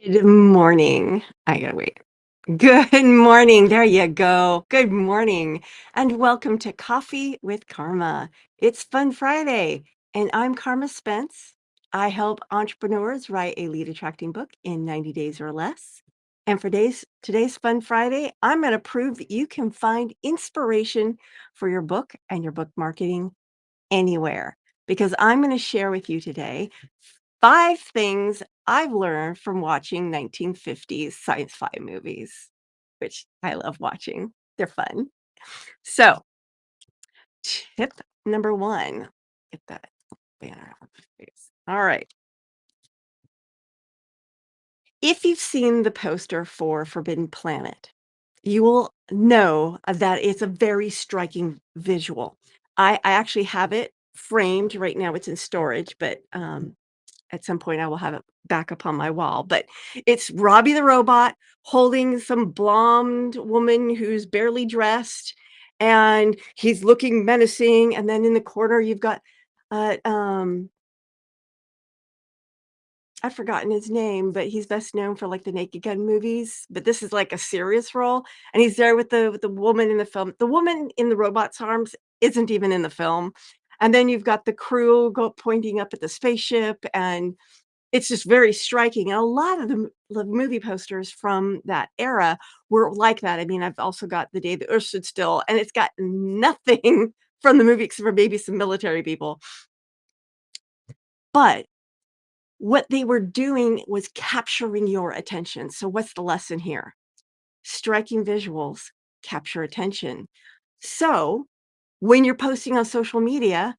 Good morning. I gotta wait. Good morning. There you go. Good morning. And welcome to Coffee with Karma. It's Fun Friday, and I'm Karma Spence. I help entrepreneurs write a lead attracting book in 90 days or less. And for today's Fun Friday, I'm going to prove that you can find inspiration for your book and your book marketing anywhere because I'm going to share with you today 5 things I've learned from watching 1950s sci-fi movies, which I love watching. They're fun. So, tip number 1, get that banner off my face. All right. If you've seen the poster for Forbidden Planet, you will know that it's a very striking visual. I actually have it framed right now. It's in storage, but at some point, I will have it back up on my wall, but it's Robbie the robot holding some blonde woman who's barely dressed, and he's looking menacing, and then in the corner, you've got, uh, um, I've forgotten his name, but he's best known for, like, the Naked Gun movies, but this is, like, a serious role, and he's there with the woman in the film. The woman in the robot's arms isn't even in the film, and then you've got the crew pointing up at the spaceship, and it's just very striking, and a lot of the movie posters from that era were like that. I mean, I've also got The Day the Earth Stood Still, and it's got nothing from the movie except for maybe some military people, but what they were doing was capturing your attention. So what's the lesson here? Striking visuals capture attention. So when you're posting on social media,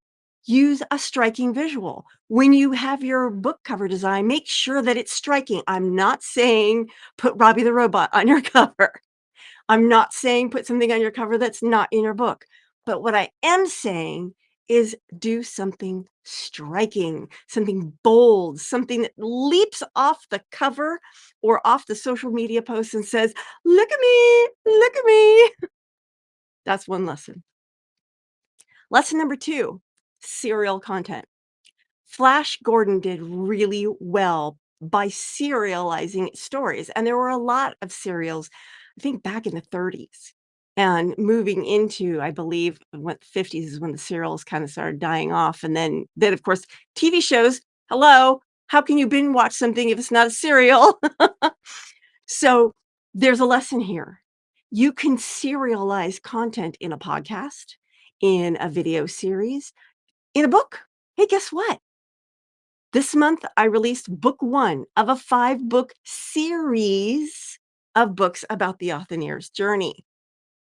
use a striking visual. When you have your book cover design, make sure that it's striking. I'm not saying put Robbie the robot on your cover. I'm not saying put something on your cover that's not in your book. But what I am saying is do something striking, something bold, something that leaps off the cover or off the social media post and says, look at me, look at me. That's one lesson. Lesson number 2, serial content. Flash Gordon did really well by serializing stories, and there were a lot of serials, I think back in the 30s, and moving into, I believe, what 50s is when the serials kinda started dying off, and then, of course, TV shows, hello, how can you binge watch something if it's not a serial? So, there's a lesson here. You can serialize content in a podcast, in a video series, in a book. Hey, guess what? This month, I released book 1 of a 5-book series of books about the Author's journey.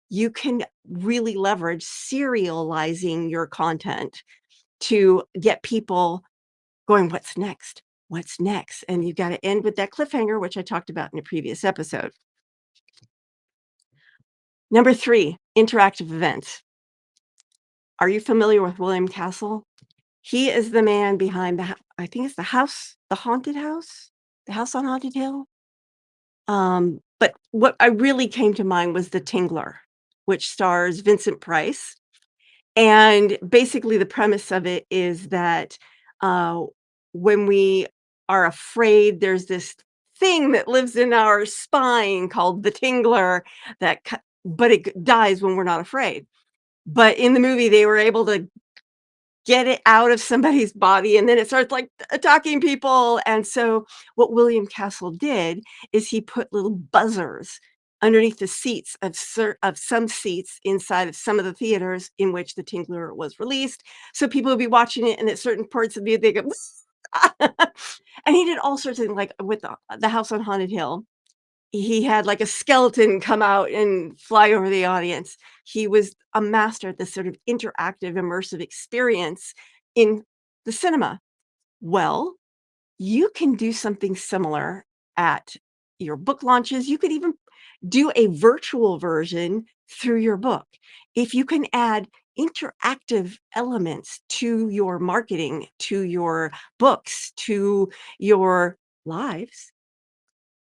You can really leverage serializing your content to get people going, "What's next? What's next?" And you gotta end with that cliffhanger, which I talked about in a previous episode. Number 3, interactive events. Are you familiar with William Castle? He is the man behind I think it's The House on Haunted Hill? But what I really came to mind was The Tingler, which stars Vincent Price, and basically the premise of it is that, uh, when we are afraid, there's this thing that lives in our spine called the tingler that but it dies when we're not afraid. But in the movie, they were able to get it out of somebody's body, and then it starts, like, attacking people, and so what William Castle did is he put little buzzers underneath the seats of some seats inside of some of the theaters in which The Tingler was released, so people would be watching it, and at certain parts of it, they go, and he did all sorts of things, like, with the House on Haunted Hill. He had, like, a skeleton come out and fly over the audience. He was a master at this sort of interactive, immersive experience in the cinema. Well, you can do something similar at your book launches. You could even do a virtual version through your book. If you can add interactive elements to your marketing, to your books, to your lives,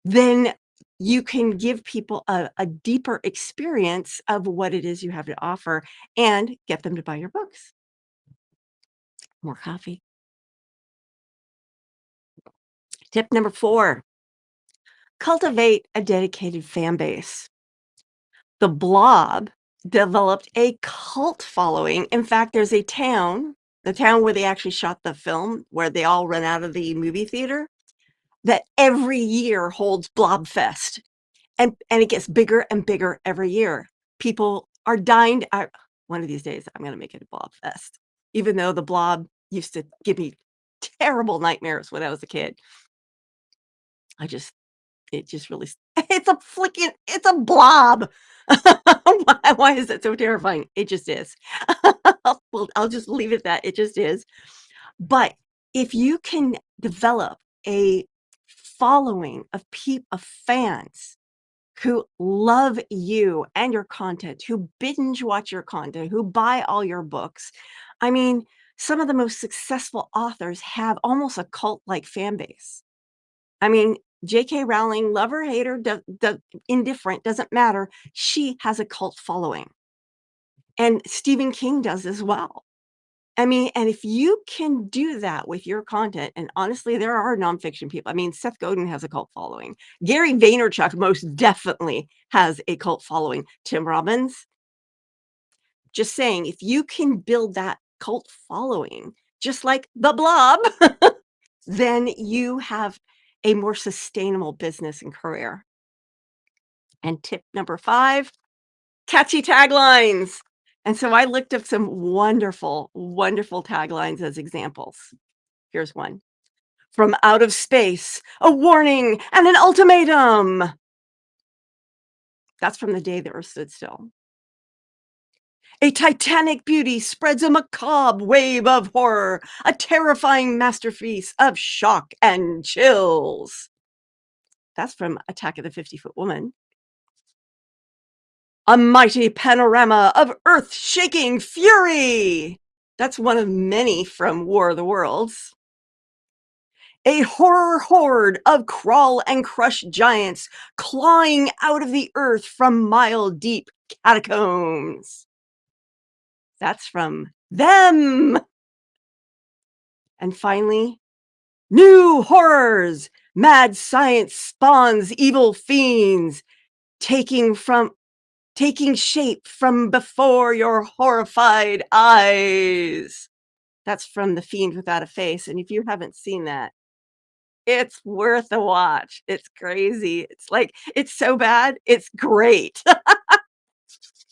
then you can give people a deeper experience of what it is you have to offer and get them to buy your books. More coffee. Tip number 4, Cultivate a dedicated fan base. The Blob developed a cult following. In fact, there's a town, the town where they actually shot the film, where they all run out of the movie theater, that every year holds Blobfest, and it gets bigger and bigger every year. People are dying to one of these days, I'm gonna make it a Blobfest, even though the Blob used to give me terrible nightmares when I was a kid. I just It just really it's a blob. Why is that so terrifying? It just is. I'll just leave it at that, it just is. But if you can develop a following of fans who love you and your content, who binge watch your content, who buy all your books. I mean, some of the most successful authors have almost a cult-like fan base. I mean, J.K. Rowling, love her, hate her, indifferent, doesn't matter. She has a cult following, and Stephen King does as well. I mean, and if you can do that with your content, and honestly, there are nonfiction people. I mean, Seth Godin has a cult following. Gary Vaynerchuk most definitely has a cult following. Tim Robbins, just saying, if you can build that cult following, just like the Blob, then you have a more sustainable business and career. And tip number 5, catchy taglines. And so I looked up some wonderful, wonderful taglines as examples. Here's one. From out of space, a warning and an ultimatum. That's from the day the earth stood still. A titanic beauty spreads a macabre wave of horror, a terrifying masterpiece of shock and chills. That's from Attack of the 50-Foot Woman. A mighty panorama of earth-shaking fury. That's one of many from War of the Worlds. A horror horde of crawl and crush giants clawing out of the earth from mile-deep catacombs. That's from Them. And finally, new horrors. Mad science spawns evil fiends, taking shape from before your horrified eyes. That's from The Fiend Without a Face, and if you haven't seen that, it's worth a watch. It's crazy. It's like it's so bad, it's great.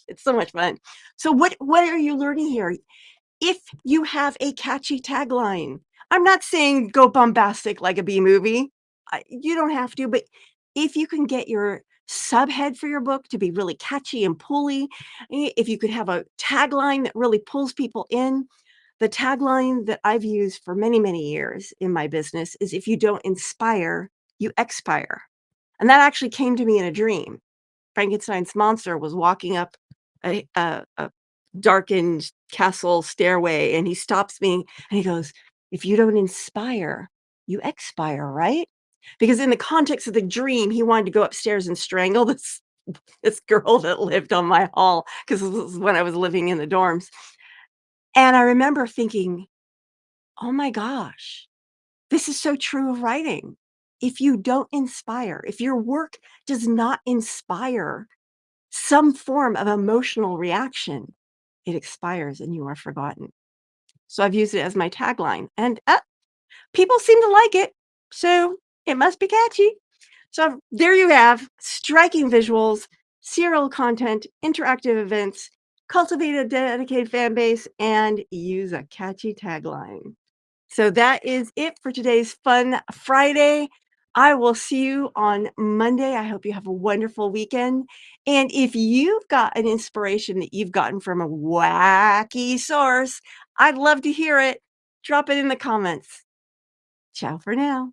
It's so much fun. So what are you learning here? If you have a catchy tagline, I'm not saying go bombastic like a B movie. You don't have to, but if you can get your subhead for your book to be really catchy and pulley, if you could have a tagline that really pulls people in. The tagline that I've used for many, many years in my business is if you don't inspire, you expire. And that actually came to me in a dream. Frankenstein's monster was walking up a darkened castle stairway, and he stops me and he goes, "If you don't inspire, you expire, right?" Because in the context of the dream, he wanted to go upstairs and strangle this girl that lived on my hall, because this was when I was living in the dorms. And I remember thinking, "Oh my gosh, this is so true of writing. If you don't inspire, if your work does not inspire some form of emotional reaction, it expires and you are forgotten." So I've used it as my tagline, and people seem to like it. So it must be catchy. So there you have striking visuals, serial content, interactive events, cultivate a dedicated fan base, and use a catchy tagline. So that is it for today's Fun Friday. I will see you on Monday. I hope you have a wonderful weekend. And if you've got an inspiration that you've gotten from a wacky source, I'd love to hear it. Drop it in the comments. Ciao for now.